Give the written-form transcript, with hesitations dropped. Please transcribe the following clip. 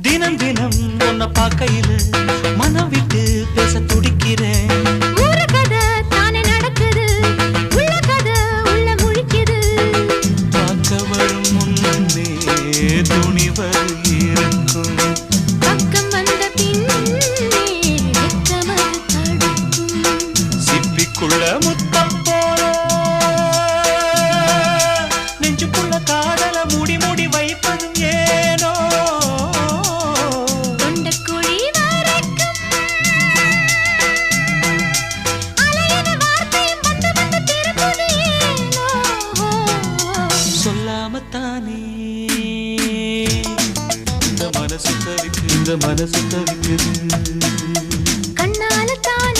தினம் தினம் உன்னை பார்க்கையில மனம் விட்டு பேச துடிக்கிறேன். ஊர கதை தானே நடக்குது, உள்ள கதை உள்ள முழிக்குது. பார்க்க வரும் முன்னே துணிவர் இருக்கும், பக்கம் வந்த பின்னே வெட்கமது தடுக்கும். சிப்பிக்குள்ள முத்தம் போல நெஞ்சுக்குள்ள காதல மூடி மூடி வைப்பதும் ஏனோ. தொண்டக்குழி வரைக்கும் அலையின வார்த்தையும் வந்து வந்து திரும்புது ஏனோ. சொல்லாமத்தானே இந்த மனசு தவிக்குது, கண்ணால தான்